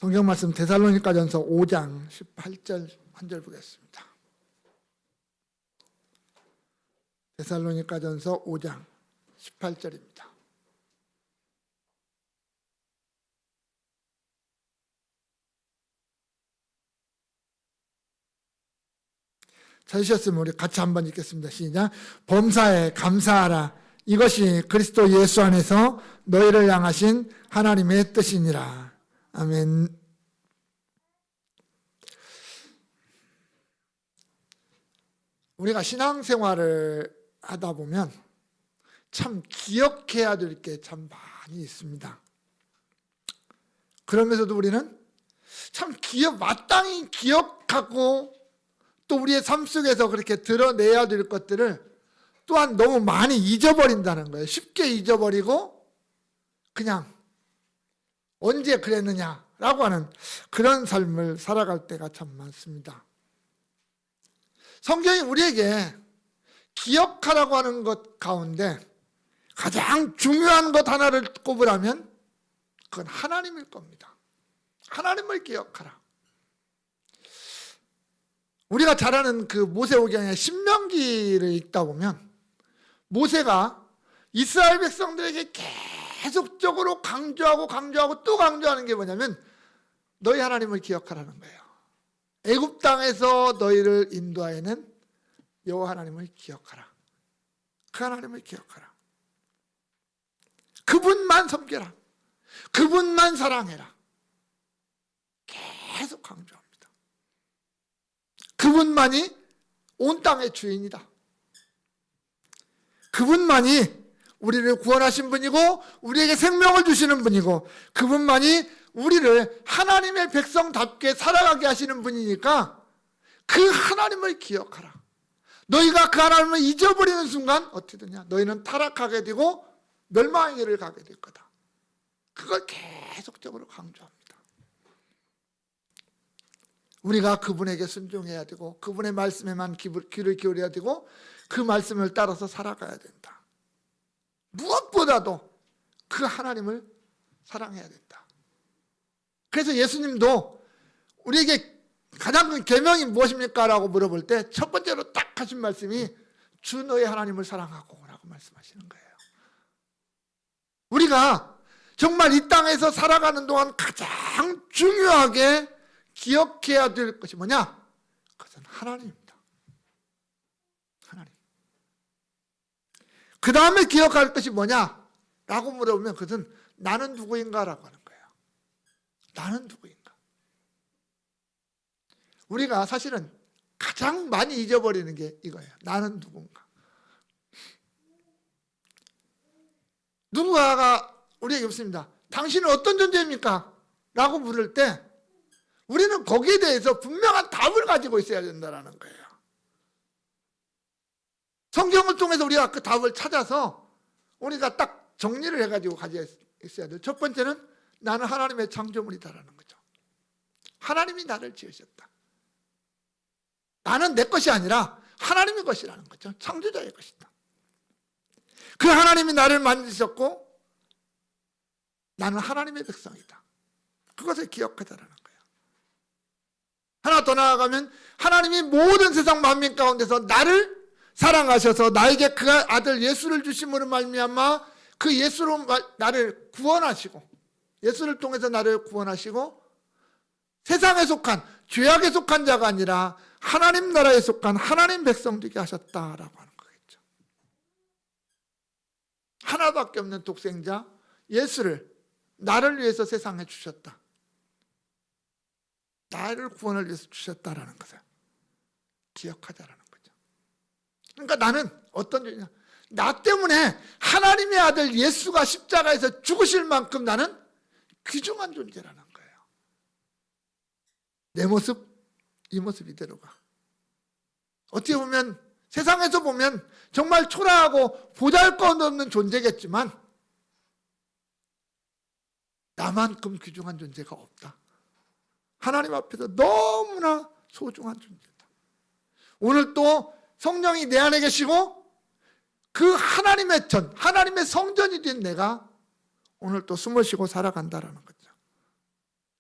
성경 말씀 데살로니가전서 5장 18절 한 절 보겠습니다. 데살로니가전서 5장 18절입니다. 찾으셨으면 우리 같이 한번 읽겠습니다. 시작. 범사에 감사하라. 이것이 그리스도 예수 안에서 너희를 향하신 하나님의 뜻이니라. 아멘. 우리가 신앙생활을 하다 보면 참 기억해야 될 게 참 많이 있습니다. 그러면서도 우리는 참 마땅히 기억하고 또 우리의 삶 속에서 그렇게 드러내야 될 것들을 또한 너무 많이 잊어버린다는 거예요. 쉽게 잊어버리고 그냥 언제 그랬느냐라고 하는 그런 삶을 살아갈 때가 참 많습니다. 성경이 우리에게 기억하라고 하는 것 가운데 가장 중요한 것 하나를 꼽으라면 그건 하나님일 겁니다. 하나님을 기억하라. 우리가 잘 아는 그 모세오경의 신명기를 읽다 보면 모세가 이스라엘 백성들에게 계속적으로 강조하고 또 강조하는 게 뭐냐면 너희 하나님을 기억하라는 거예요. 애굽 땅에서 너희를 인도하여낸 여호와 하나님을 기억하라. 그 하나님을 기억하라. 그분만 섬겨라. 그분만 사랑해라. 계속 강조합니다. 그분만이 온 땅의 주인이다. 그분만이 우리를 구원하신 분이고 우리에게 생명을 주시는 분이고 그분만이 우리를 하나님의 백성답게 살아가게 하시는 분이니까 그 하나님을 기억하라. 너희가 그 하나님을 잊어버리는 순간 어떻게 되냐? 너희는 타락하게 되고 멸망의 길을 가게 될 거다. 그걸 계속적으로 강조합니다. 우리가 그분에게 순종해야 되고 그분의 말씀에만 귀를 기울여야 되고 그 말씀을 따라서 살아가야 된다. 무엇보다도 그 하나님을 사랑해야 된다. 그래서 예수님도 우리에게 가장 큰 계명이 무엇입니까? 라고 물어볼 때 첫 번째로 딱 하신 말씀이 주 너의 하나님을 사랑하고 라고 말씀하시는 거예요. 우리가 정말 이 땅에서 살아가는 동안 가장 중요하게 기억해야 될 것이 뭐냐? 그것은 하나님입니다. 하나님. 그 다음에 기억할 것이 뭐냐? 라고 물어보면 그것은 나는 누구인가? 라고 하는 거예요. 나는 누구인가? 우리가 사실은 가장 많이 잊어버리는 게 이거예요. 나는 누군가? 누군가가 우리에게 묻습니다. 당신은 어떤 존재입니까? 라고 물을 때 우리는 거기에 대해서 분명한 답을 가지고 있어야 된다는 거예요. 성경을 통해서 우리가 그 답을 찾아서 우리가 딱 정리를 해가지고 가지고 있어야 돼요. 첫 번째는 나는 하나님의 창조물이다라는 거죠. 하나님이 나를 지으셨다. 나는 내 것이 아니라 하나님의 것이라는 거죠. 창조자의 것이다. 그 하나님이 나를 만드셨고 나는 하나님의 백성이다. 그것을 기억하자라는 거예요. 하나 더 나아가면 하나님이 모든 세상 만민 가운데서 나를 사랑하셔서 나에게 그 아들 예수를 주심으로 말미암아 그 예수로 나를 구원하시고 예수를 통해서 나를 구원하시고 세상에 속한 죄악에 속한 자가 아니라 하나님 나라에 속한 하나님 백성 되게 하셨다라고 하는 거겠죠. 하나밖에 없는 독생자 예수를 나를 위해서 세상에 주셨다. 나를 구원을 위해서 주셨다라는 것을 기억하자라는 거죠. 그러니까 나는 어떤 존재냐? 나 때문에 하나님의 아들 예수가 십자가에서 죽으실 만큼 나는 귀중한 존재라는 거예요. 내 모습, 이 모습 이대로가. 어떻게 보면 세상에서 보면 정말 초라하고 보잘것없는 존재겠지만 나만큼 귀중한 존재가 없다. 하나님 앞에서 너무나 소중한 존재다. 오늘 또 성령이 내 안에 계시고 그 하나님의 전, 하나님의 성전이 된 내가 오늘 또 숨을 쉬고 살아간다라는 거죠.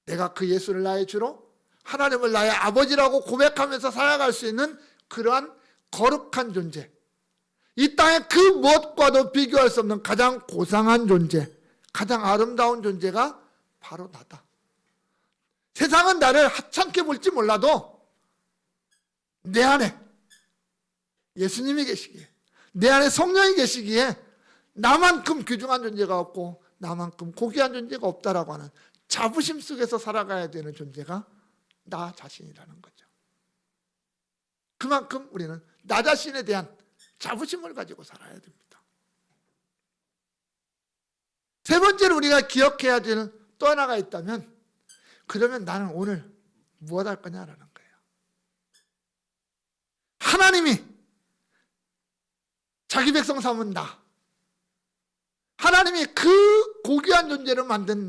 내가 그 예수를 나의 주로, 하나님을 나의 아버지라고 고백하면서 살아갈 수 있는 그러한 거룩한 존재, 이 땅의 그 무엇과도 비교할 수 없는 가장 고상한 존재, 가장 아름다운 존재가 바로 나다. 세상은 나를 하찮게 볼지 몰라도 내 안에 예수님이 계시기에, 내 안에 성령이 계시기에 나만큼 귀중한 존재가 없고 나만큼 고귀한 존재가 없다라고 하는 자부심 속에서 살아가야 되는 존재가 나 자신이라는 거죠. 그만큼 우리는 나 자신에 대한 자부심을 가지고 살아야 됩니다. 세 번째로 우리가 기억해야 될 또 하나가 있다면, 그러면 나는 오늘 무엇 할 거냐라는 거예요. 하나님이 자기 백성 삼은 나, 하나님이 그 고귀한 존재를 만든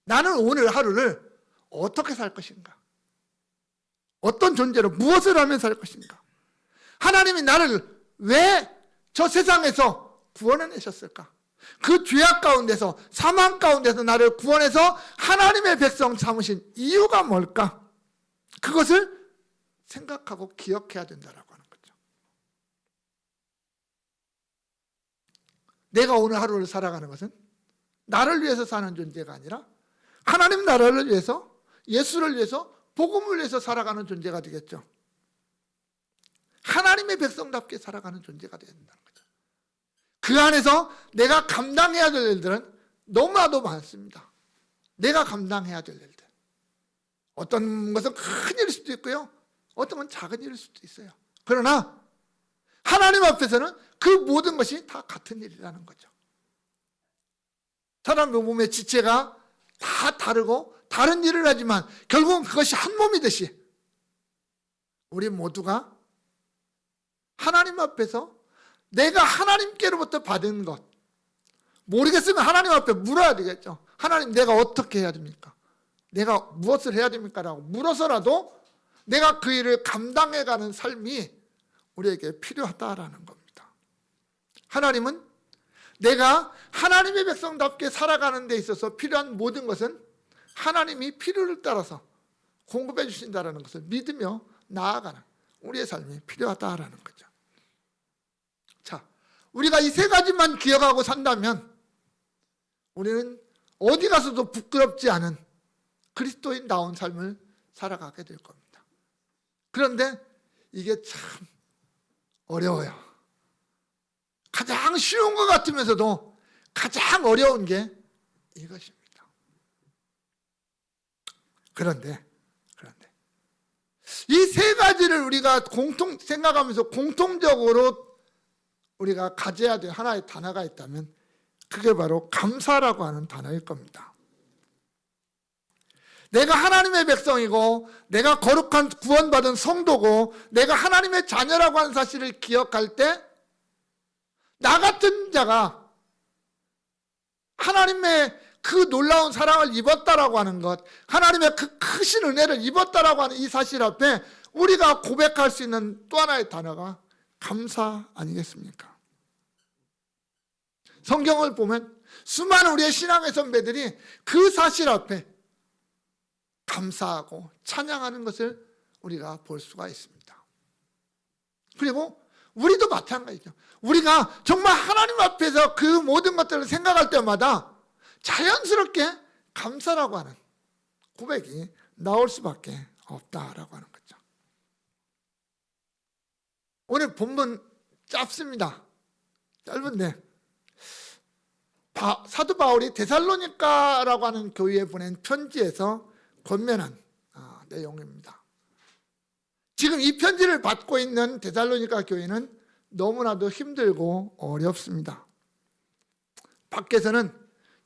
나는 오늘 하루를 어떻게 살 것인가? 어떤 존재로 무엇을 하며 살 것인가? 하나님이 나를 왜 저 세상에서 구원해내셨을까? 그 죄악 가운데서, 사망 가운데서 나를 구원해서 하나님의 백성 삼으신 이유가 뭘까? 그것을 생각하고 기억해야 된다라고 하는 거죠. 내가 오늘 하루를 살아가는 것은 나를 위해서 사는 존재가 아니라 하나님 나라를 위해서, 예수를 위해서, 복음을 위해서 살아가는 존재가 되겠죠. 하나님의 백성답게 살아가는 존재가 되어야 된다는 거죠. 그 안에서 내가 감당해야 될 일들은 너무나도 많습니다. 내가 감당해야 될 일들. 어떤 것은 큰 일일 수도 있고요, 어떤 건 작은 일일 수도 있어요. 그러나 하나님 앞에서는 그 모든 것이 다 같은 일이라는 거죠. 사람의 몸의 지체가 다 다르고 다른 일을 하지만 결국은 그것이 한 몸이듯이 우리 모두가 하나님 앞에서 내가 하나님께로부터 받은 것, 모르겠으면 하나님 앞에 물어야 되겠죠. 하나님, 내가 어떻게 해야 됩니까? 내가 무엇을 해야 됩니까? 라고 물어서라도 내가 그 일을 감당해가는 삶이 우리에게 필요하다라는 겁니다. 하나님은 내가 하나님의 백성답게 살아가는 데 있어서 필요한 모든 것은 하나님이 필요를 따라서 공급해 주신다는 것을 믿으며 나아가는 우리의 삶이 필요하다라는 거죠. 자, 우리가 이 세 가지만 기억하고 산다면 우리는 어디 가서도 부끄럽지 않은 그리스도인다운 삶을 살아가게 될 겁니다. 그런데 이게 참 어려워요. 가장 쉬운 것 같으면서도 가장 어려운 게 이것입니다. 그런데 이 세 가지를 우리가 생각하면서 공통적으로 우리가 가져야 될 하나의 단어가 있다면 그게 바로 감사라고 하는 단어일 겁니다. 내가 하나님의 백성이고 내가 거룩한 구원받은 성도고 내가 하나님의 자녀라고 하는 사실을 기억할 때 나 같은 자가 하나님의 그 놀라운 사랑을 입었다라고 하는 것, 하나님의 그 크신 은혜를 입었다라고 하는 이 사실 앞에 우리가 고백할 수 있는 또 하나의 단어가 감사 아니겠습니까? 성경을 보면 수많은 우리의 신앙의 선배들이 그 사실 앞에 감사하고 찬양하는 것을 우리가 볼 수가 있습니다. 그리고 우리도 마찬가지죠. 우리가 정말 하나님 앞에서 그 모든 것들을 생각할 때마다 자연스럽게 감사라고 하는 고백이 나올 수밖에 없다라고 하는 거죠. 오늘 본문 짧습니다. 짧은데 사도 바울이 데살로니가라고 하는 교회에 보낸 편지에서 권면한 내용입니다. 지금 이 편지를 받고 있는 데살로니가 교회는 너무나도 힘들고 어렵습니다. 밖에서는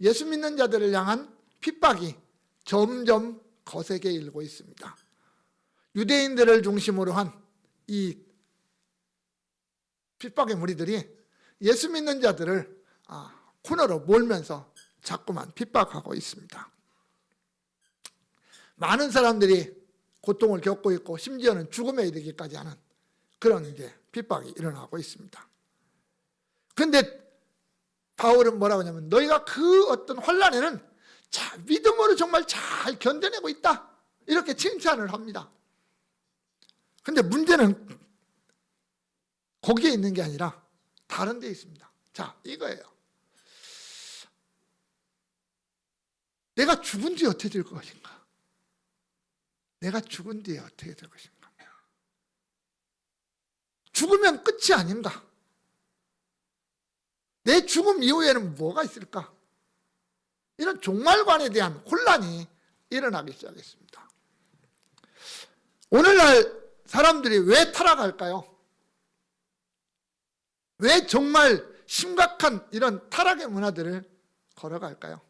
예수 믿는 자들을 향한 핍박이 점점 거세게 일고 있습니다. 유대인들을 중심으로 한 이 핍박의 무리들이 예수 믿는 자들을 코너로 몰면서 자꾸만 핍박하고 있습니다. 많은 사람들이 고통을 겪고 있고 심지어는 죽음에 이르기까지 하는 그런 이제 핍박이 일어나고 있습니다. 그런데 바울은 뭐라고 하냐면 너희가 그 어떤 환난에는 자, 믿음으로 정말 잘 견뎌내고 있다, 이렇게 칭찬을 합니다. 근데 문제는 거기에 있는 게 아니라 다른 데 있습니다. 자, 이거예요. 내가 죽은 뒤에 어떻게 될 것인가? 내가 죽은 뒤에 어떻게 될 것인가? 죽으면 끝이 아닌가? 내 죽음 이후에는 뭐가 있을까? 이런 종말관에 대한 혼란이 일어나기 시작했습니다. 오늘날 사람들이 왜 타락할까요? 왜 정말 심각한 이런 타락의 문화들을 걸어갈까요?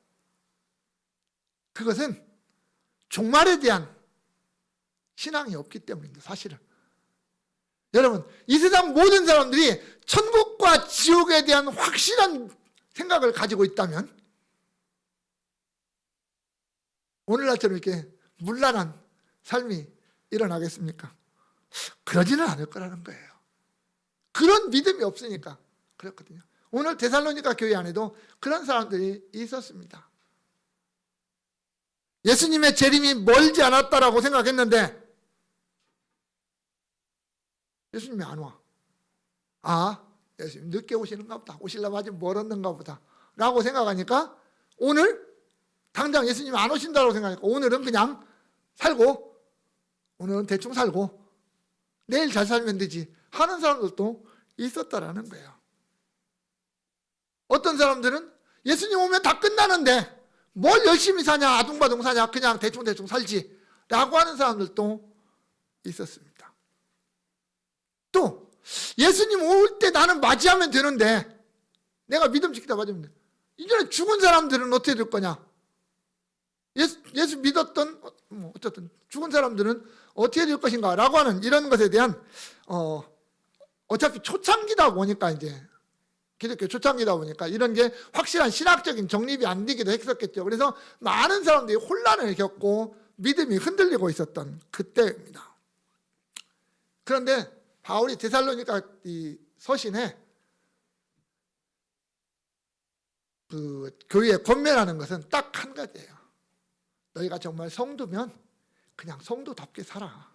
그것은 종말에 대한 신앙이 없기 때문입니다. 사실은 여러분, 이 세상 모든 사람들이 천국과 지옥에 대한 확실한 생각을 가지고 있다면 오늘날처럼 이렇게 문란한 삶이 일어나겠습니까? 그러지는 않을 거라는 거예요. 그런 믿음이 없으니까 그렇거든요. 오늘 데살로니가 교회 안에도 그런 사람들이 있었습니다. 예수님의 재림이 멀지 않았다라고 생각했는데 예수님이 안 와. 아, 예수님 늦게 오시는가 보다. 오시려면 아직 멀었는가 보다 라고 생각하니까 오늘 당장 예수님이 안 오신다고 생각하니까 오늘은 그냥 살고, 오늘은 대충 살고 내일 잘 살면 되지 하는 사람들도 있었다라는 거예요. 어떤 사람들은 예수님 오면 다 끝나는데 뭘 열심히 사냐, 아둥바둥 사냐, 그냥 대충 살지 라고 하는 사람들도 있었습니다. 또 예수님 올 때 나는 맞이하면 되는데, 내가 믿음 지키다 맞으면 돼. 이전에 죽은 사람들은 어떻게 될 거냐? 예수 믿었던 어쨌든 죽은 사람들은 어떻게 될 것인가 라고 하는 이런 것에 대한 어차피 초창기다 보니까, 이제 기독교 초창기다 보니까 이런 게 확실한 신학적인 정립이 안 되기도 했었겠죠. 그래서 많은 사람들이 혼란을 겪고 믿음이 흔들리고 있었던 그때입니다. 그런데 바울이 데살로니가 이 서신에 그 교회에 권면하는 것은 딱 한 가지예요. 너희가 정말 성도면 그냥 성도답게 살아.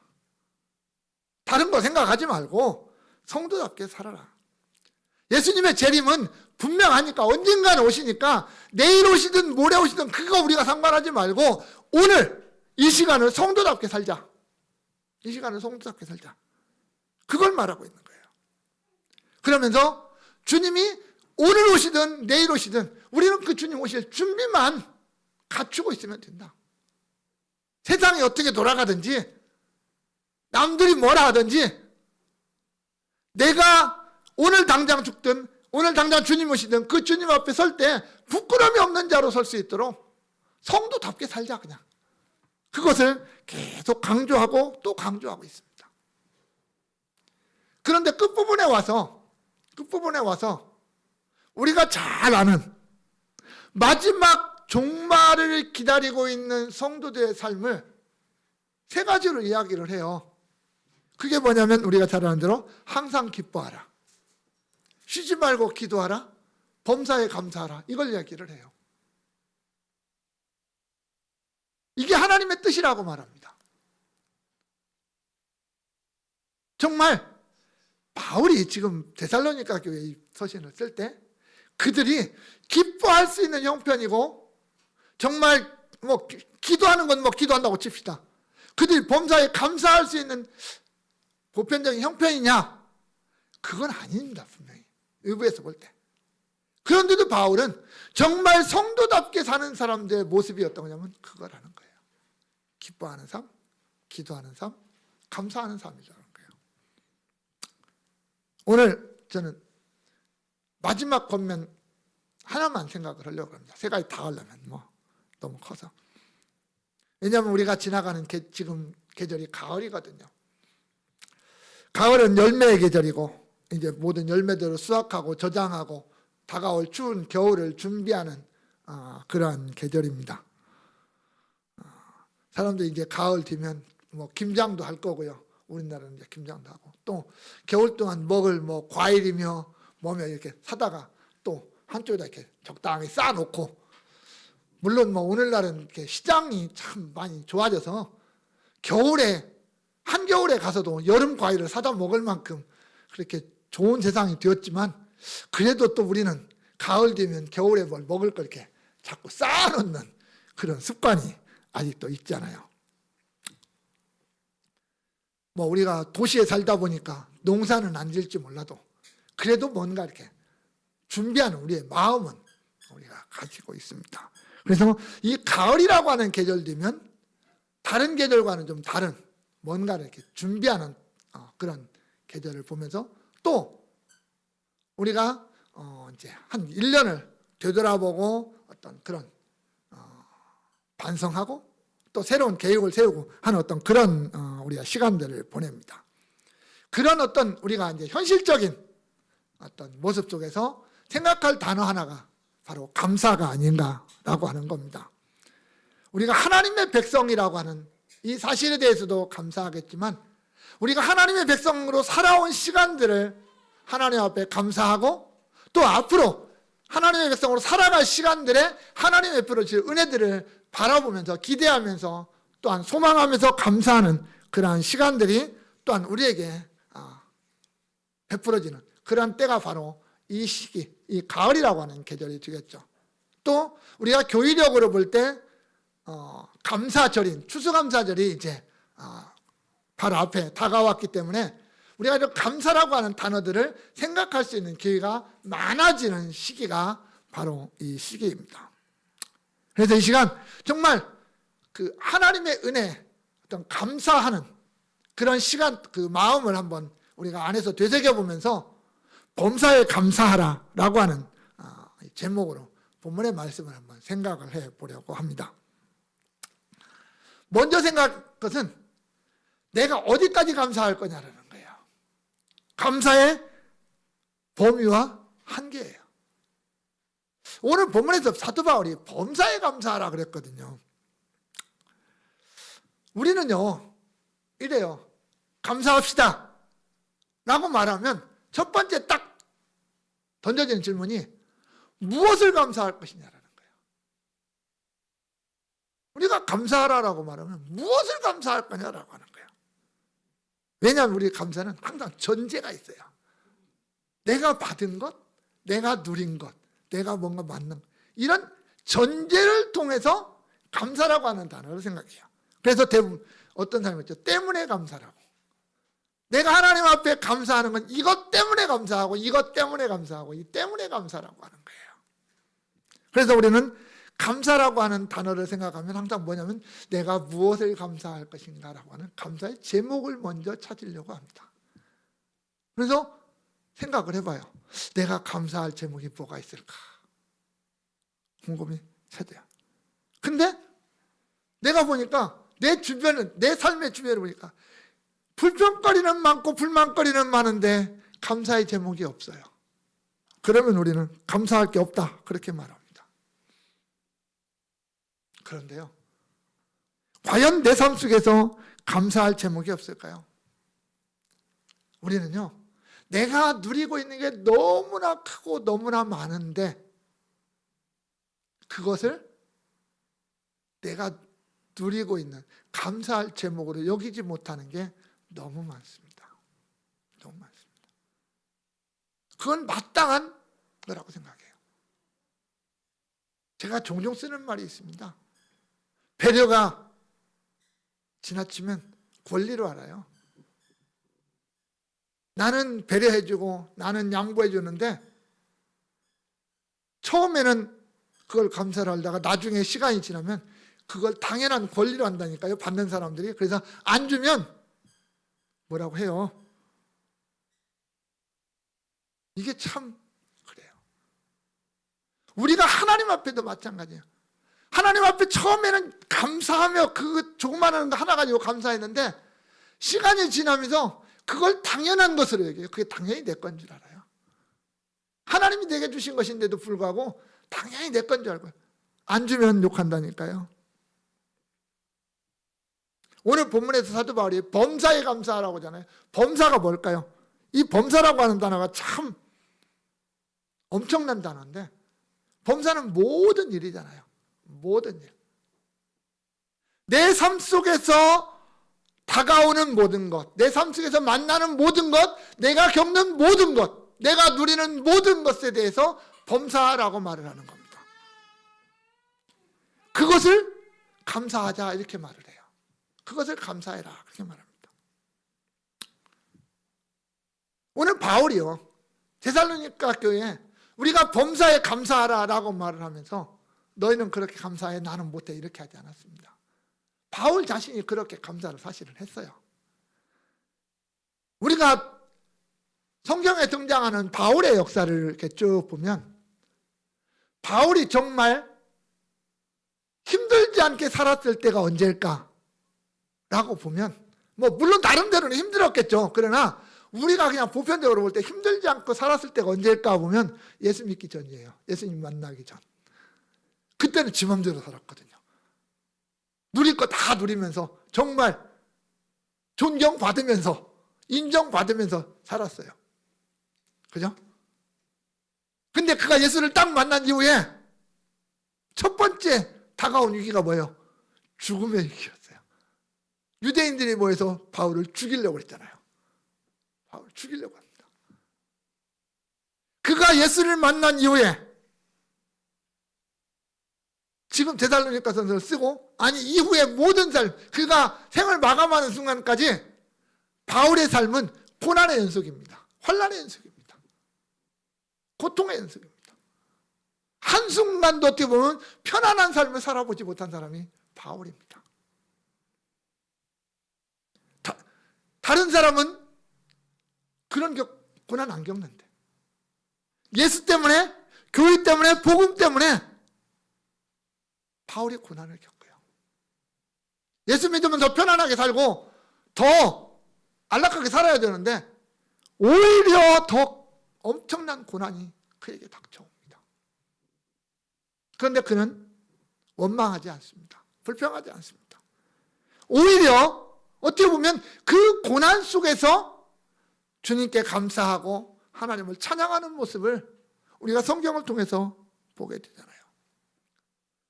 다른 거 생각하지 말고 성도답게 살아라. 예수님의 재림은 분명하니까, 언젠가는 오시니까 내일 오시든 모레 오시든 그거 우리가 상관하지 말고 오늘 이 시간을 성도답게 살자. 이 시간을 성도답게 살자. 그걸 말하고 있는 거예요. 그러면서 주님이 오늘 오시든 내일 오시든 우리는 그 주님 오실 준비만 갖추고 있으면 된다. 세상이 어떻게 돌아가든지 남들이 뭐라 하든지 내가 오늘 당장 죽든 오늘 당장 주님 오시든 그 주님 앞에 설 때 부끄러움이 없는 자로 설 수 있도록 성도답게 살자. 그냥 그것을 계속 강조하고 또 강조하고 있습니다. 그런데 끝부분에 와서 우리가 잘 아는 마지막 종말을 기다리고 있는 성도들의 삶을 세 가지로 이야기를 해요. 그게 뭐냐면 우리가 잘 아는 대로 항상 기뻐하라, 쉬지 말고 기도하라, 범사에 감사하라, 이걸 이야기를 해요. 이게 하나님의 뜻이라고 말합니다. 정말 바울이 지금 데살로니가 교회의 서신을 쓸 때 그들이 기뻐할 수 있는 형편이고, 정말 뭐 기도하는 건 뭐 기도한다고 칩시다. 그들이 범사에 감사할 수 있는 보편적인 형편이냐? 그건 아닙니다. 분명히 외부에서 볼 때. 그런데도 바울은 정말 성도답게 사는 사람들의 모습이 어떤 거냐면 그거라는 거예요. 기뻐하는 삶, 기도하는 삶, 감사하는 삶이라는 거예요. 오늘 저는 마지막 권면 하나만 생각을 하려고 합니다. 세 가지 다 하려면 뭐 너무 커서. 왜냐하면 우리가 지나가는 지금 계절이 가을이거든요. 가을은 열매의 계절이고 이제 모든 열매들을 수확하고 저장하고 다가올 추운 겨울을 준비하는 그러한 계절입니다. 사람들이 이제 가을 되면 뭐 김장도 할 거고요. 우리나라는 이제 김장도 하고, 또 겨울 동안 먹을 뭐 과일이며 뭐며 이렇게 사다가 또 한쪽에다 이렇게 적당히 쌓아놓고 물론 뭐 오늘날은 이렇게 시장이 참 많이 좋아져서 겨울에 한겨울에 가서도 여름 과일을 사다 먹을 만큼 그렇게 좋은 세상이 되었지만, 그래도 또 우리는 가을 되면 겨울에 뭘 먹을 걸 이렇게 자꾸 쌓아놓는 그런 습관이 아직도 있잖아요. 뭐 우리가 도시에 살다 보니까 농사는 안 질지 몰라도 그래도 뭔가 이렇게 준비하는 우리의 마음은 우리가 가지고 있습니다. 그래서 이 가을이라고 하는 계절 되면 다른 계절과는 좀 다른 뭔가를 이렇게 준비하는 그런 계절을 보면서, 또 우리가 이제 한 1년을 되돌아보고 어떤 그런 반성하고 또 새로운 계획을 세우고 하는 어떤 그런 우리가 시간들을 보냅니다. 그런 어떤 우리가 이제 현실적인 어떤 모습 속에서 생각할 단어 하나가 바로 감사가 아닌가라고 하는 겁니다. 우리가 하나님의 백성이라고 하는 이 사실에 대해서도 감사하겠지만, 우리가 하나님의 백성으로 살아온 시간들을 하나님 앞에 감사하고, 또 앞으로 하나님의 백성으로 살아갈 시간들에 하나님의 베풀어질 은혜들을 바라보면서 기대하면서 또한 소망하면서 감사하는 그러한 시간들이 또한 우리에게 베풀어지는 그러한 때가 바로 이 시기, 이 가을이라고 하는 계절이 되겠죠. 또 우리가 교회력으로 볼 때 감사절인 추수감사절이 이제 바로 앞에 다가왔기 때문에 우리가 이런 감사라고 하는 단어들을 생각할 수 있는 기회가 많아지는 시기가 바로 이 시기입니다. 그래서 이 시간 정말 그 하나님의 은혜, 어떤 감사하는 그런 시간, 그 마음을 한번 우리가 안에서 되새겨 보면서 범사에 감사하라라고 하는 제목으로 본문의 말씀을 한번 생각을 해 보려고 합니다. 먼저 생각할 것은 내가 어디까지 감사할 거냐라는 거예요. 감사의 범위와 한계예요. 오늘 본문에서 사도 바울이 범사에 감사하라 그랬거든요. 우리는요 이래요. 감사합시다 라고 말하면 첫 번째 딱 던져지는 질문이 무엇을 감사할 것이냐라는 거예요. 우리가 감사하라라고 말하면 무엇을 감사할 거냐라고 하는 거예요. 왜냐하면 우리 감사는 항상 전제가 있어요. 내가 받은 것, 내가 누린 것, 내가 뭔가 맞는 것, 이런 전제를 통해서 감사라고 하는 단어를 생각해요. 그래서 대부분 어떤 사람이 있죠. 때문에 감사라고. 내가 하나님 앞에 감사하는 건 이것 때문에 감사하고 이것 때문에 감사하고 이 때문에 감사라고 하는 거예요. 그래서 우리는 감사라고 하는 단어를 생각하면 항상 뭐냐면 내가 무엇을 감사할 것인가라고 하는 감사의 제목을 먼저 찾으려고 합니다. 그래서 생각을 해봐요. 내가 감사할 제목이 뭐가 있을까? 곰곰이 찾아요. 근데 내가 보니까 내 주변은, 내 삶의 주변을 보니까 불평거리는 많고 불만거리는 많은데 감사의 제목이 없어요. 그러면 우리는 감사할 게 없다 그렇게 말합니다. 그런데요, 과연 내 삶 속에서 감사할 제목이 없을까요? 우리는요, 내가 누리고 있는 게 너무나 크고 너무나 많은데 그것을 내가 누리고 있는 감사할 제목으로 여기지 못하는 게 너무 많습니다. 너무 많습니다. 그건 마땅한 거라고 생각해요. 제가 종종 쓰는 말이 있습니다. 배려가 지나치면 권리로 알아요. 나는 배려해주고 나는 양보해주는데 처음에는 그걸 감사를 하다가 나중에 시간이 지나면 그걸 당연한 권리로 한다니까요. 받는 사람들이. 그래서 안 주면 뭐라고 해요. 이게 참 그래요. 우리가 하나님 앞에도 마찬가지예요. 하나님 앞에 처음에는 감사하며 그 조그마한 거 하나 가지고 감사했는데 시간이 지나면서 그걸 당연한 것으로 여겨요. 그게 당연히 내 건 줄 알아요. 하나님이 내게 주신 것인데도 불구하고 당연히 내 건 줄 알고 안 주면 욕한다니까요. 오늘 본문에서 사도 바울이 범사에 감사하라고 하잖아요. 범사가 뭘까요? 이 범사라고 하는 단어가 참 엄청난 단어인데 범사는 모든 일이잖아요. 모든 일, 내 삶 속에서 다가오는 모든 것, 내 삶 속에서 만나는 모든 것, 내가 겪는 모든 것, 내가 누리는 모든 것에 대해서 범사라고 말을 하는 겁니다. 그것을 감사하자 이렇게 말을 해요. 그것을 감사해라 그렇게 말합니다. 오늘 바울이요, 데살로니가 교회에 우리가 범사에 감사하라라고 말을 하면서 너희는 그렇게 감사해 나는 못해 이렇게 하지 않았습니다. 바울 자신이 그렇게 감사를 사실은 했어요. 우리가 성경에 등장하는 바울의 역사를 이렇게 쭉 보면 바울이 정말 힘들지 않게 살았을 때가 언제일까? 라고 보면 뭐 물론 나름대로는 힘들었겠죠. 그러나 우리가 그냥 보편적으로 볼 때 힘들지 않고 살았을 때가 언제일까 보면 예수 믿기 전이에요. 예수님 만나기 전. 그때는 지 맘대로 살았거든요. 누릴 거 다 누리면서 정말 존경받으면서 인정받으면서 살았어요. 그죠? 근데 그가 예수를 딱 만난 이후에 첫 번째 다가온 위기가 뭐예요? 죽음의 위기였어요. 유대인들이 모여서 바울을 죽이려고 했잖아요. 바울을 죽이려고 합니다. 그가 예수를 만난 이후에 지금 데살로니가서를 쓰고 아니 이후의 모든 삶, 그가 생을 마감하는 순간까지 바울의 삶은 고난의 연속입니다. 환난의 연속입니다. 고통의 연속입니다. 한순간도 어떻게 보면 편안한 삶을 살아보지 못한 사람이 바울입니다. 다른 사람은 그런 고난 안 겪는데 예수 때문에, 교회 때문에, 복음 때문에 바울이 고난을 겪어요. 예수 믿으면 더 편안하게 살고 더 안락하게 살아야 되는데 오히려 더 엄청난 고난이 그에게 닥쳐옵니다. 그런데 그는 원망하지 않습니다. 불평하지 않습니다. 오히려 어떻게 보면 그 고난 속에서 주님께 감사하고 하나님을 찬양하는 모습을 우리가 성경을 통해서 보게 되잖아요.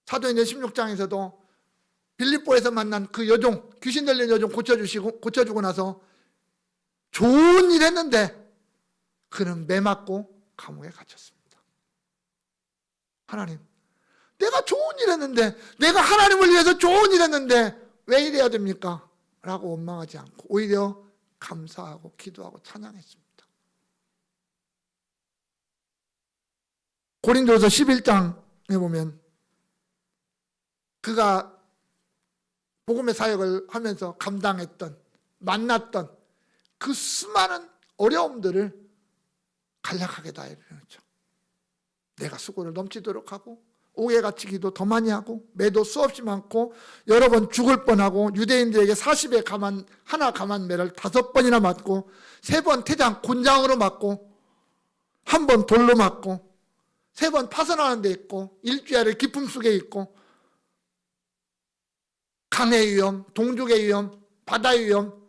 사도행전 16장에서도 빌립보에서 만난 그 여종, 귀신 들린 여종 고쳐주고 나서 좋은 일 했는데 그는 매 맞고 감옥에 갇혔습니다. 하나님, 내가 좋은 일 했는데, 내가 하나님을 위해서 좋은 일 했는데 왜 이래야 됩니까? 라고 원망하지 않고 오히려 감사하고 기도하고 찬양했습니다. 고린도서 11장에 보면 그가 복음의 사역을 하면서 감당했던, 만났던 그 수많은 어려움들을 간략하게 다 이르죠. 내가 수고를 넘치도록 하고 옥에 갇히기도 더 많이 하고 매도 수없이 많고 여러 번 죽을 뻔하고 유대인들에게 40에 하나 가만매를 5번이나 맞고 3번 태장 곤장으로 맞고 1번 돌로 맞고 3번 파선하는 데 있고 일주야를 기품 속에 있고 강의 위험, 동족의 위험, 바다의 위험,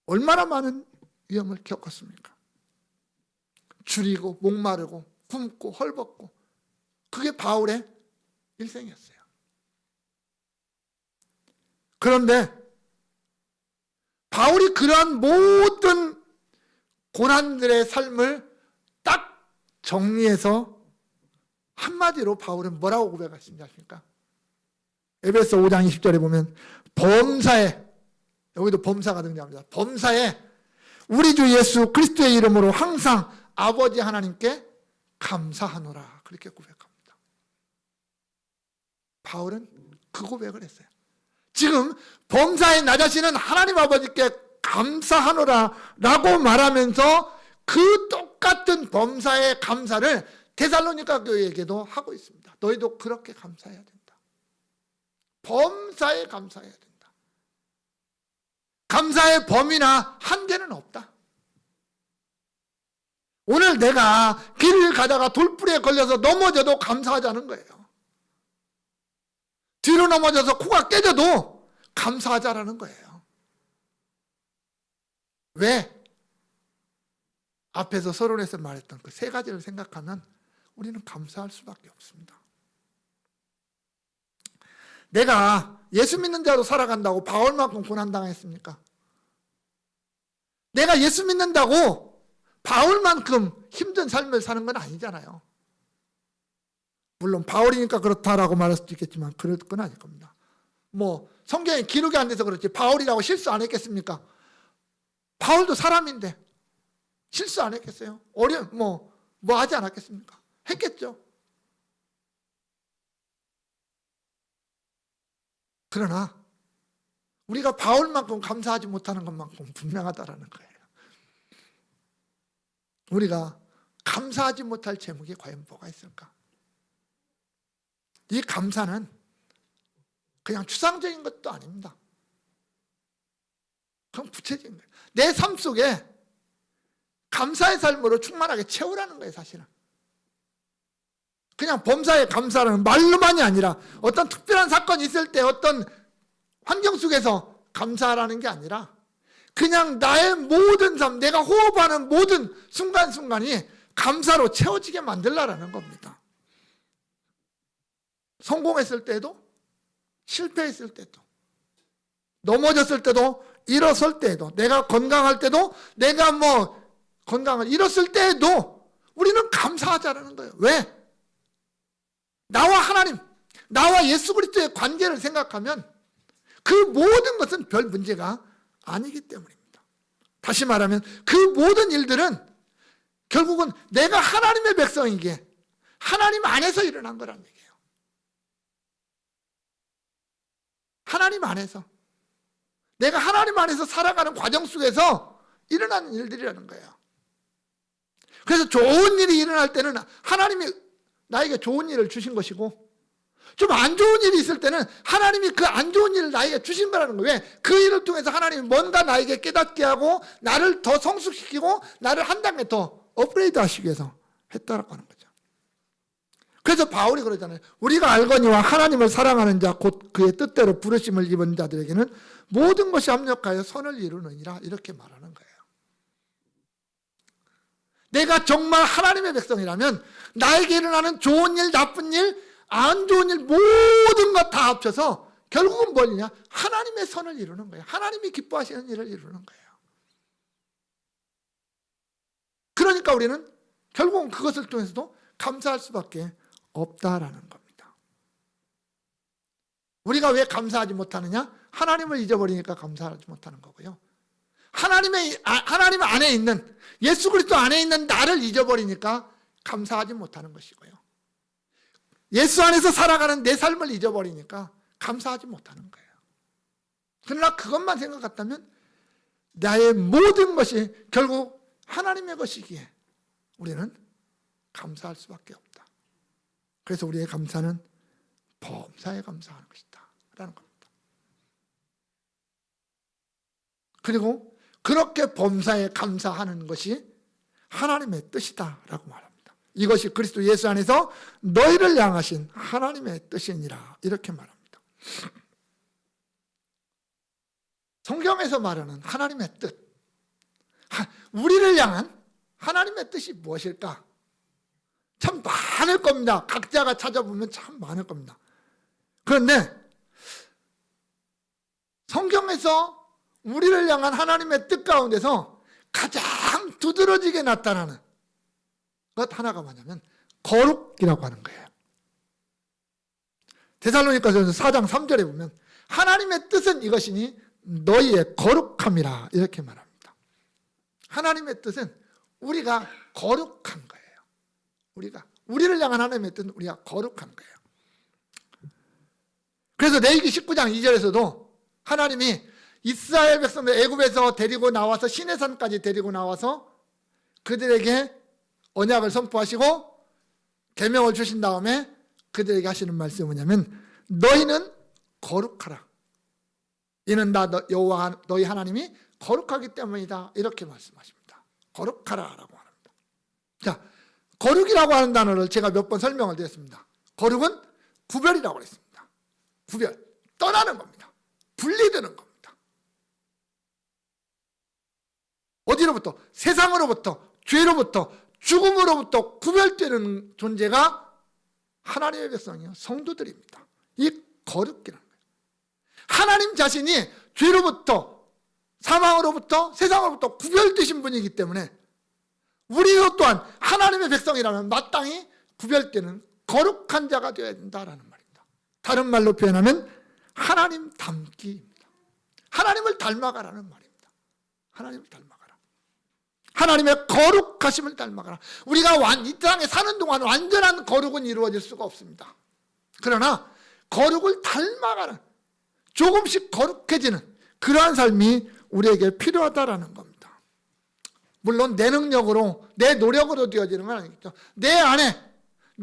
얼마나 많은 위험을 겪었습니까? 줄이고 목마르고 굶고 헐벗고 그게 바울의 일생이었어요. 그런데 바울이 그러한 모든 고난들의 삶을 딱 정리해서 한마디로 바울은 뭐라고 고백하신지 아십니까? 에베소 5장 20절에 보면 범사에, 여기도 범사가 등장합니다. 범사에 우리 주 예수 그리스도의 이름으로 항상 아버지 하나님께 감사하노라 그렇게 고백합니다. 바울은 그 고백을 했어요. 지금 범사에 나 자신은 하나님 아버지께 감사하노라 라고 말하면서 그 똑같은 범사의 감사를 데살로니가 교회에게도 하고 있습니다. 너희도 그렇게 감사해야 된다. 범사에 감사해야 된다. 감사의 범위나 한계는 없다. 오늘 내가 길을 가다가 돌부리에 걸려서 넘어져도 감사하자는 거예요. 뒤로 넘어져서 코가 깨져도 감사하자라는 거예요. 왜? 앞에서 서론에서 말했던 그 3가지를 생각하면 우리는 감사할 수밖에 없습니다. 내가 예수 믿는 자로 살아간다고 바울만큼 고난당했습니까? 내가 예수 믿는다고 바울만큼 힘든 삶을 사는 건 아니잖아요. 물론 바울이니까 그렇다라고 말할 수도 있겠지만 그럴 건 아닐 겁니다. 뭐 성경에 기록이 안 돼서 그렇지 바울이라고 실수 안 했겠습니까? 바울도 사람인데 실수 안 했겠어요? 뭐 하지 않았겠습니까? 했겠죠. 그러나 우리가 바울만큼 감사하지 못하는 것만큼 분명하다라는 거예요. 우리가 감사하지 못할 제목이 과연 뭐가 있을까? 이 감사는 그냥 추상적인 것도 아닙니다. 그건 구체적인 거예요. 내 삶 속에 감사의 삶으로 충만하게 채우라는 거예요, 사실은. 그냥 범사에 감사라는 말로만이 아니라 어떤 특별한 사건이 있을 때 어떤 환경 속에서 감사라는 게 아니라 그냥 나의 모든 삶, 내가 호흡하는 모든 순간순간이 감사로 채워지게 만들라라는 겁니다. 성공했을 때도, 실패했을 때도, 넘어졌을 때도, 일어설 때도, 내가 건강할 때도, 내가 건강을 잃었을 때에도 우리는 감사하자라는 거예요. 왜? 나와 하나님, 나와 예수 그리스도의 관계를 생각하면 그 모든 것은 별 문제가 아니기 때문입니다. 다시 말하면 그 모든 일들은 결국은 내가 하나님의 백성이기에 하나님 안에서 일어난 거라는 얘기예요. 하나님 안에서. 내가 하나님 안에서 살아가는 과정 속에서 일어나는 일들이라는 거예요. 그래서 좋은 일이 일어날 때는 하나님이 나에게 좋은 일을 주신 것이고 좀 안 좋은 일이 있을 때는 하나님이 그 안 좋은 일을 나에게 주신 거라는 거예요. 왜? 그 일을 통해서 하나님이 뭔가 나에게 깨닫게 하고 나를 더 성숙시키고 나를 한 단계 더 업그레이드 하시기 위해서 했다라고 하는 거죠. 그래서 바울이 그러잖아요. 우리가 알거니와 하나님을 사랑하는 자 곧 그의 뜻대로 부르심을 입은 자들에게는 모든 것이 합력하여 선을 이루느니라 이렇게 말하는 거예요. 내가 정말 하나님의 백성이라면 나에게 일어나는 좋은 일, 나쁜 일, 안 좋은 일 모든 것 다 합쳐서 결국은 뭐냐? 하나님의 선을 이루는 거예요. 하나님이 기뻐하시는 일을 이루는 거예요. 그러니까 우리는 결국은 그것을 통해서도 감사할 수밖에 없다라는 겁니다. 우리가 왜 감사하지 못하느냐? 하나님을 잊어버리니까 감사하지 못하는 거고요. 하나님 안에 있는 예수 그리스도 안에 있는 나를 잊어버리니까 감사하지 못하는 것이고요. 예수 안에서 살아가는 내 삶을 잊어버리니까 감사하지 못하는 거예요. 그러나 그것만 생각했다면 나의 모든 것이 결국 하나님의 것이기에 우리는 감사할 수밖에 없다. 그래서 우리의 감사는 범사에 감사하는 것이다 라는 겁니다. 그리고 그렇게 범사에 감사하는 것이 하나님의 뜻이다 라고 말합니다. 이것이 그리스도 예수 안에서 너희를 향하신 하나님의 뜻이니라 이렇게 말합니다. 성경에서 말하는 하나님의 뜻, 우리를 향한 하나님의 뜻이 무엇일까? 참 많을 겁니다. 각자가 찾아보면 참 많을 겁니다. 그런데 성경에서 우리를 향한 하나님의 뜻 가운데서 가장 두드러지게 나타나는 것 하나가 뭐냐면 거룩이라고 하는 거예요. 데살로니가서 4장 3절에 보면 하나님의 뜻은 이것이니 너희의 거룩함이라 이렇게 말합니다. 하나님의 뜻은 우리가 거룩한 거예요. 우리를 향한 하나님의 뜻은 우리가 거룩한 거예요. 그래서 레위기 19장 2절에서도 하나님이 이스라엘 백성들 애굽에서 데리고 나와서 시내산까지 데리고 나와서 그들에게 언약을 선포하시고 계명을 주신 다음에 그들에게 하시는 말씀이 뭐냐면 너희는 거룩하라. 이는 나 여호와 너희 하나님이 거룩하기 때문이다. 이렇게 말씀하십니다. 거룩하라라고 말합니다. 자, 거룩이라고 하는 단어를 제가 몇 번 설명을 드렸습니다. 거룩은 구별이라고 했습니다. 구별, 떠나는 겁니다. 분리되는 겁니다. 어디로부터? 세상으로부터, 죄로부터, 죽음으로부터 구별되는 존재가 하나님의 백성이요 성도들입니다. 이 거룩이라는 거예요. 하나님 자신이 죄로부터, 사망으로부터, 세상으로부터 구별되신 분이기 때문에 우리도 또한 하나님의 백성이라면 마땅히 구별되는 거룩한 자가 되어야 된다라는 말입니다. 다른 말로 표현하면 하나님 닮기입니다. 하나님을 닮아가라는 말입니다. 하나님을 닮아가라. 하나님의 거룩하심을 닮아가라. 우리가 이 땅에 사는 동안 완전한 거룩은 이루어질 수가 없습니다. 그러나 거룩을 닮아가는, 조금씩 거룩해지는 그러한 삶이 우리에게 필요하다라는 겁니다. 물론 내 능력으로, 내 노력으로 되어지는 건 아니겠죠. 내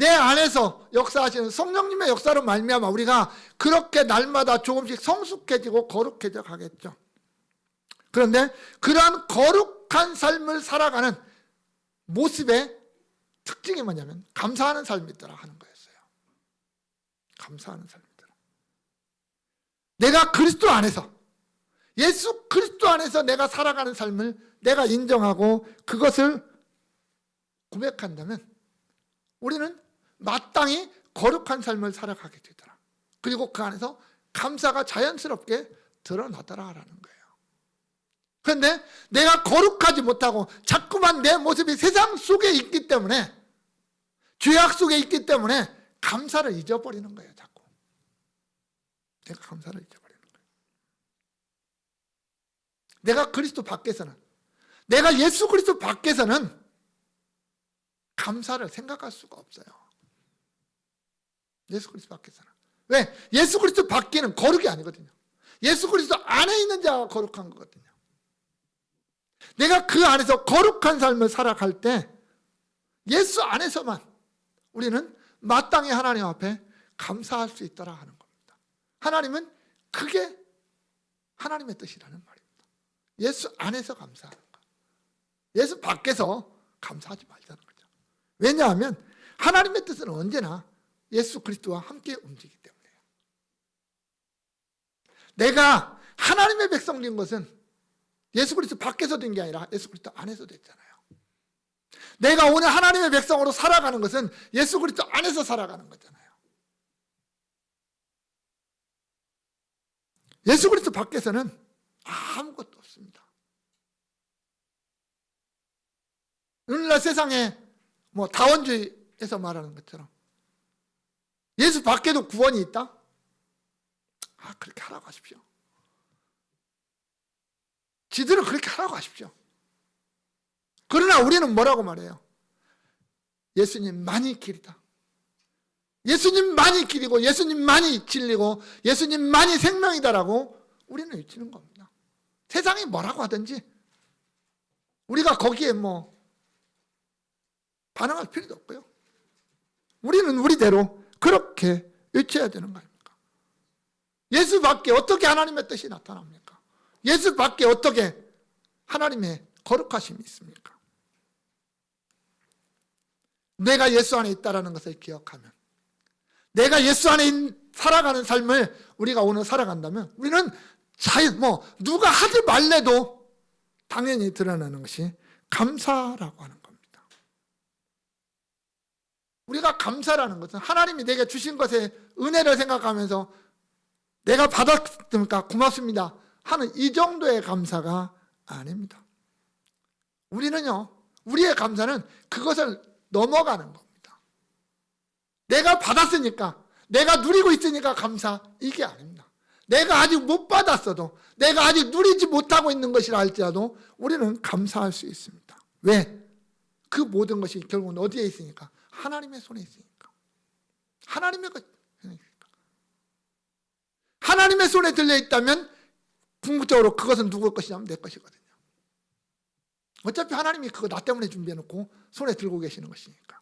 안에서 역사하시는 성령님의 역사로 말미암아 우리가 그렇게 날마다 조금씩 성숙해지고 거룩해져 가겠죠. 그런데 그러한 거룩한 삶을 살아가는 모습의 특징이 뭐냐면 감사하는 삶이더라 하는 거였어요. 감사하는 삶이더라. 내가 그리스도 안에서, 예수 그리스도 안에서 내가 살아가는 삶을 내가 인정하고 그것을 고백한다면 우리는 마땅히 거룩한 삶을 살아가게 되더라. 그리고 그 안에서 감사가 자연스럽게 드러나더라라는 거예요. 그런데 내가 거룩하지 못하고 자꾸만 내 모습이 세상 속에 있기 때문에, 죄악 속에 있기 때문에 감사를 잊어버리는 거예요. 자꾸 내가 감사를 잊어버리는 거예요. 내가 그리스도 밖에서는, 내가 예수 그리스도 밖에서는 감사를 생각할 수가 없어요. 예수 그리스도 밖에서는. 왜? 예수 그리스도 밖에는 거룩이 아니거든요. 예수 그리스도 안에 있는 자가 거룩한 거거든요. 내가 그 안에서 거룩한 삶을 살아갈 때 예수 안에서만 우리는 마땅히 하나님 앞에 감사할 수 있더라 하는 겁니다. 하나님은 그게 하나님의 뜻이라는 말입니다. 예수 안에서 감사하는 것, 예수 밖에서 감사하지 말자는 거죠. 왜냐하면 하나님의 뜻은 언제나 예수 그리스도와 함께 움직이기 때문에요. 내가 하나님의 백성 된 것은 예수 그리스도 밖에서 된 게 아니라 예수 그리스도 안에서 됐잖아요. 내가 오늘 하나님의 백성으로 살아가는 것은 예수 그리스도 안에서 살아가는 거잖아요. 예수 그리스도 밖에서는 아무것도 없습니다. 오늘날 세상에 다원주의에서 말하는 것처럼 예수 밖에도 구원이 있다? 그렇게 하라고 하십시오. 지들은 그렇게 하라고 하십시오. 그러나 우리는 뭐라고 말해요? 예수님만이 길이다. 예수님만이 길이고 예수님만이 진리고 예수님만이 생명이다라고 우리는 외치는 겁니다. 세상이 뭐라고 하든지 우리가 거기에 반응할 필요도 없고요. 우리는 우리대로 그렇게 외쳐야 되는 거 아닙니까? 예수 밖에 어떻게 하나님의 뜻이 나타납니까? 예수 밖에 어떻게 하나님의 거룩하심이 있습니까? 내가 예수 안에 있다는 것을 기억하면, 내가 예수 안에 살아가는 삶을 우리가 오늘 살아간다면 우리는 누가 하지 말래도 당연히 드러나는 것이 감사라고 하는 겁니다. 우리가 감사라는 것은 하나님이 내게 주신 것의 은혜를 생각하면서 내가 받았으니까 고맙습니다 하는 이 정도의 감사가 아닙니다. 우리는요, 우리의 감사는 그것을 넘어가는 겁니다. 내가 받았으니까, 내가 누리고 있으니까 감사, 이게 아닙니다. 내가 아직 못 받았어도, 내가 아직 누리지 못하고 있는 것이라 할지라도 우리는 감사할 수 있습니다. 왜? 그 모든 것이 결국은 어디에 있으니까? 하나님의 손에 있으니까. 하나님의 손에 있으니까. 하나님의 손에 들려있다면 궁극적으로 그것은 누구 것이냐면 내 것이거든요. 어차피 하나님이 그거 나 때문에 준비해놓고 손에 들고 계시는 것이니까.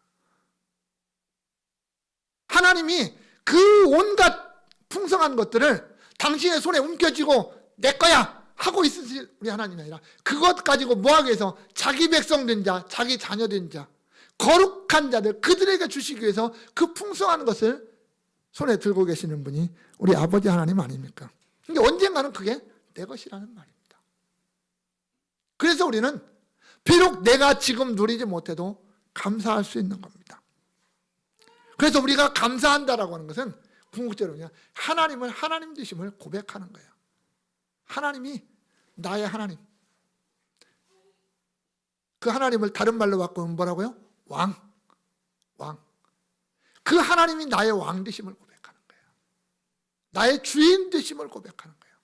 하나님이 그 온갖 풍성한 것들을 당신의 손에 움켜쥐고 내 거야 하고 있으실 우리 하나님이 아니라 그것 가지고 뭐하기 위해서 자기 백성 된 자, 자기 자녀 된 자, 거룩한 자들, 그들에게 주시기 위해서 그 풍성한 것을 손에 들고 계시는 분이 우리 아버지 하나님 아닙니까? 근데 언젠가는 그게 내 것이라는 말입니다. 그래서 우리는 비록 내가 지금 누리지 못해도 감사할 수 있는 겁니다. 그래서 우리가 감사한다라고 하는 것은 궁극적으로요, 하나님을 하나님 되심을 고백하는 거예요. 하나님이 나의 하나님. 그 하나님을 다른 말로 바꾸면 뭐라고요? 왕. 그 하나님이 나의 왕 되심을 고백하는 거예요. 나의 주인 되심을 고백하는 거예요.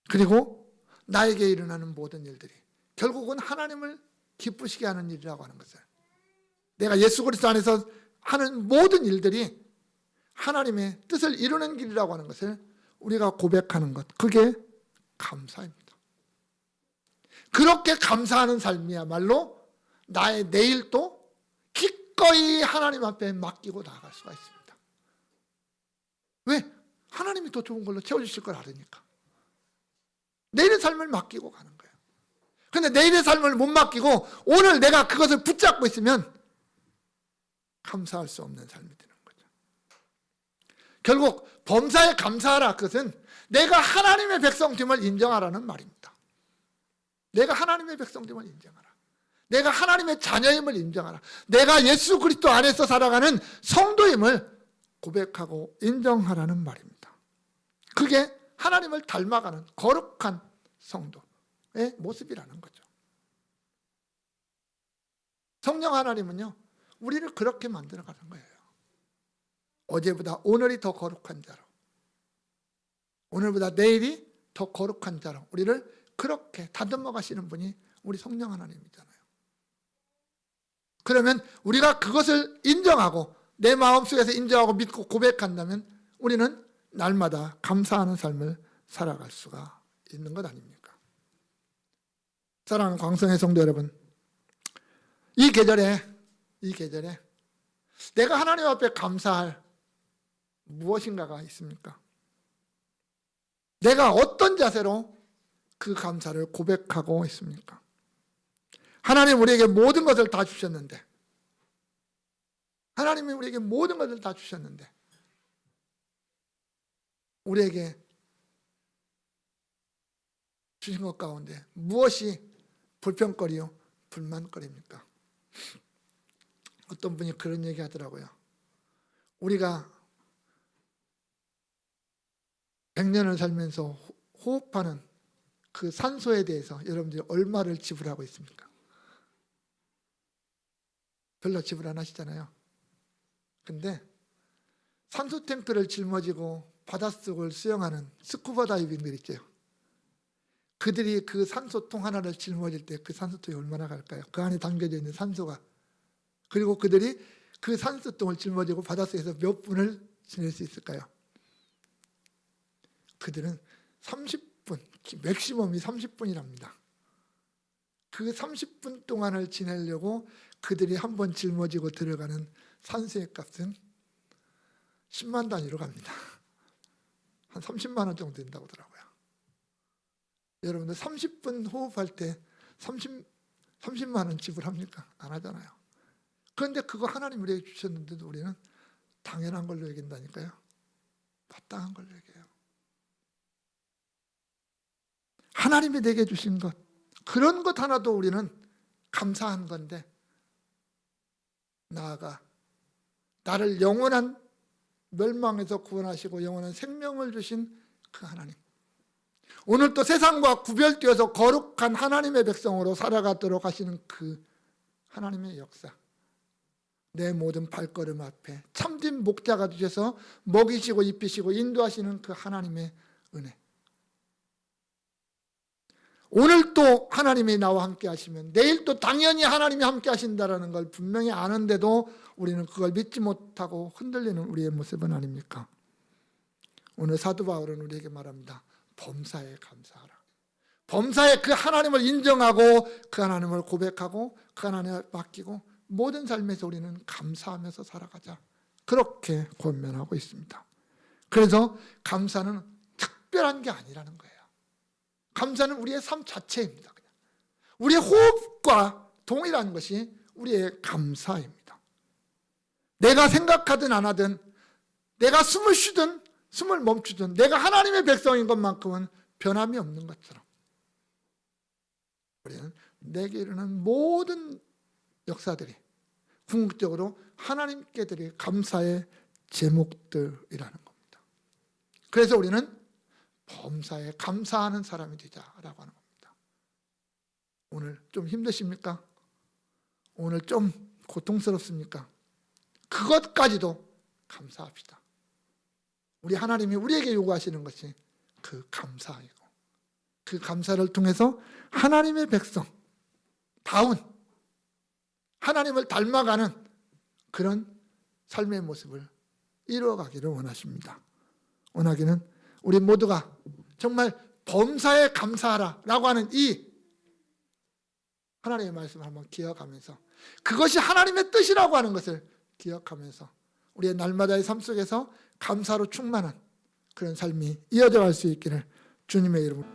그리고 나에게 일어나는 모든 일들이 결국은 하나님을 기쁘시게 하는 일이라고 하는 것을, 내가 예수 그리스도 안에서 하는 모든 일들이 하나님의 뜻을 이루는 길이라고 하는 것을 우리가 고백하는 것, 그게 감사입니다. 그렇게 감사하는 삶이야말로 나의 내일도 기꺼이 하나님 앞에 맡기고 나아갈 수가 있습니다. 왜? 하나님이 더 좋은 걸로 채워주실 걸 알으니까. 내일의 삶을 맡기고 가는 거예요. 그런데 내일의 삶을 못 맡기고 오늘 내가 그것을 붙잡고 있으면 감사할 수 없는 삶이 되는 거죠. 결국 범사에 감사하라, 그것은 내가 하나님의 백성됨을 인정하라는 말입니다. 내가 하나님의 백성됨을 인정하라. 내가 하나님의 자녀임을 인정하라. 내가 예수 그리스도 안에서 살아가는 성도임을 고백하고 인정하라는 말입니다. 그게 하나님을 닮아가는 거룩한 성도의 모습이라는 거죠. 성령 하나님은요, 우리를 그렇게 만들어가는 거예요. 어제보다 오늘이 더 거룩한 자로, 오늘보다 내일이 더 거룩한 자로 우리를 그렇게 다듬어 가시는 분이 우리 성령 하나님이잖아요. 그러면 우리가 그것을 인정하고 내 마음속에서 인정하고 믿고 고백한다면 우리는 날마다 감사하는 삶을 살아갈 수가 있는 것 아닙니까? 사랑하는 광성의 성도 여러분, 이 계절에 내가 하나님 앞에 감사할 무엇인가가 있습니까? 내가 어떤 자세로 그 감사를 고백하고 있습니까? 하나님 우리에게 모든 것을 다 주셨는데, 하나님이 우리에게 모든 것을 다 주셨는데 우리에게 주신 것 가운데 무엇이 불평거리요 불만거리입니까? 어떤 분이 그런 얘기 하더라고요. 우리가 100년을 살면서 호흡하는 그 산소에 대해서 여러분들이 얼마를 지불하고 있습니까? 별로 지불 안 하시잖아요. 근데 산소 탱크를 짊어지고 바닷속을 수영하는 스쿠버 다이빙들 있죠. 그들이 그 산소통 하나를 짊어질 때 그 산소통이 얼마나 갈까요? 그 안에 담겨져 있는 산소가. 그리고 그들이 그 산소통을 짊어지고 바닷속에서 몇 분을 지낼 수 있을까요? 그들은 30분, 맥시멈이 30분이랍니다. 그 30분 동안을 지내려고 그들이 한 번 짊어지고 들어가는 산소의 값은 10만 단위로 갑니다. 한 30만 원 정도 된다고 하더라고요. 여러분들 30분 호흡할 때 30만 원 지불합니까? 안 하잖아요. 그런데 그거 하나님 우리에게 주셨는데도 우리는 당연한 걸로 여긴다니까요. 마땅한 걸로 여겨요. 하나님이 내게 주신 것, 그런 것 하나도 우리는 감사한 건데, 나아가 나를 영원한 멸망에서 구원하시고 영원한 생명을 주신 그 하나님, 오늘 또 세상과 구별되어서 거룩한 하나님의 백성으로 살아가도록 하시는 그 하나님의 역사, 내 모든 발걸음 앞에 참된 목자가 되셔서 먹이시고 입히시고 인도하시는 그 하나님의 은혜, 오늘 또 하나님이 나와 함께 하시면 내일 또 당연히 하나님이 함께 하신다는 걸 분명히 아는데도 우리는 그걸 믿지 못하고 흔들리는 우리의 모습은 아닙니까? 오늘 사도 바울은 우리에게 말합니다. 범사에 감사하라. 범사에 그 하나님을 인정하고 그 하나님을 고백하고 그 하나님을 맡기고 모든 삶에서 우리는 감사하면서 살아가자, 그렇게 권면하고 있습니다. 그래서 감사는 특별한 게 아니라는 거예요. 감사는 우리의 삶 자체입니다. 그냥 우리의 호흡과 동일한 것이 우리의 감사입니다. 내가 생각하든 안 하든, 내가 숨을 쉬든 숨을 멈추든 내가 하나님의 백성인 것만큼은 변함이 없는 것처럼 우리는 내게 이르는 모든 역사들이 궁극적으로 하나님께 드릴 감사의 제목들이라는 겁니다. 그래서 우리는 범사에 감사하는 사람이 되자라고 하는 겁니다. 오늘 좀 힘드십니까? 오늘 좀 고통스럽습니까? 그것까지도 감사합시다. 우리 하나님이 우리에게 요구하시는 것이 그 감사이고, 그 감사를 통해서 하나님의 백성 다운, 하나님을 닮아가는 그런 삶의 모습을 이루어가기를 원하십니다. 원하기는 우리 모두가 정말 범사에 감사하라 라고 하는 이 하나님의 말씀을 한번 기억하면서, 그것이 하나님의 뜻이라고 하는 것을 기억하면서 우리의 날마다의 삶 속에서 감사로 충만한 그런 삶이 이어져 갈 수 있기를 주님의 이름으로.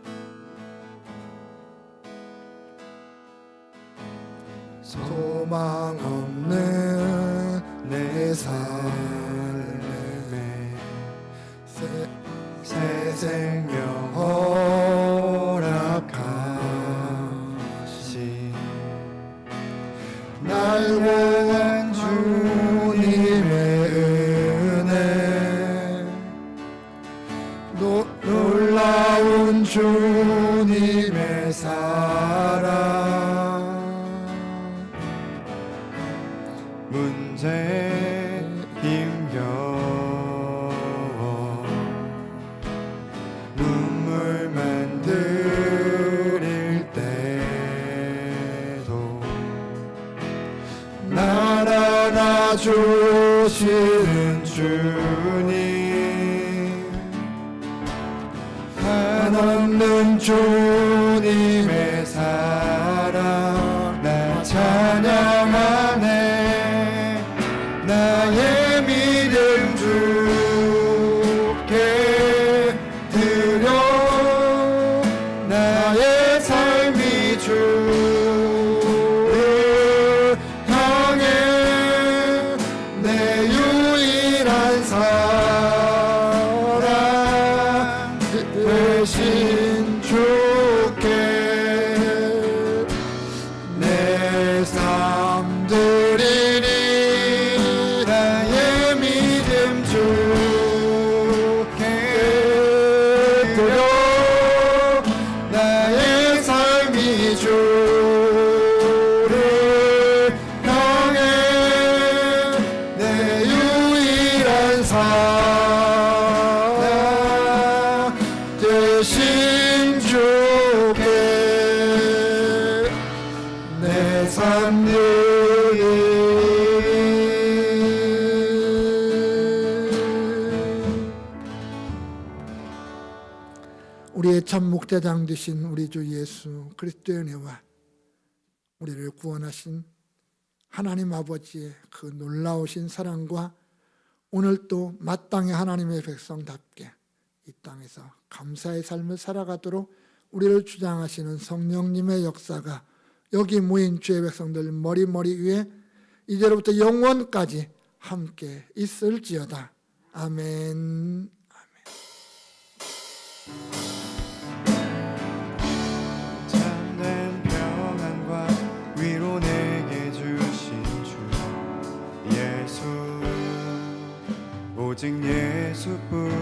소망 없는 내 삶에 새 생명 허락하시 날 보는 주님의 은혜, 놀라운 주님의 사랑, 문제 힘겨워 눈물만 들일 때도 날 안아주시는 주님, 한없는 주님의 사랑 나 찬양하네. 나의 믿음 주께 드려, 나의 삶이 주를 향해 내 유일한 사랑 되신 주께 내 삶 드리리. 되신 주께 내 삶들이. 우리의 참 목자장 되신 우리 주 예수 그리스도의 은혜와 우리를 구원하신 하나님 아버지의 그 놀라우신 사랑과 오늘 또 마땅히 하나님의 백성답게 이 땅에서 감사의 삶을 살아가도록 우리를 주장하시는 성령님의 역사가 여기 모인 주의 백성들 머리 위에 이제로부터 영원까지 함께 있을지어다. 아멘. 참된 평안과 위로 내게 주신 주 예수, 오직 예수뿐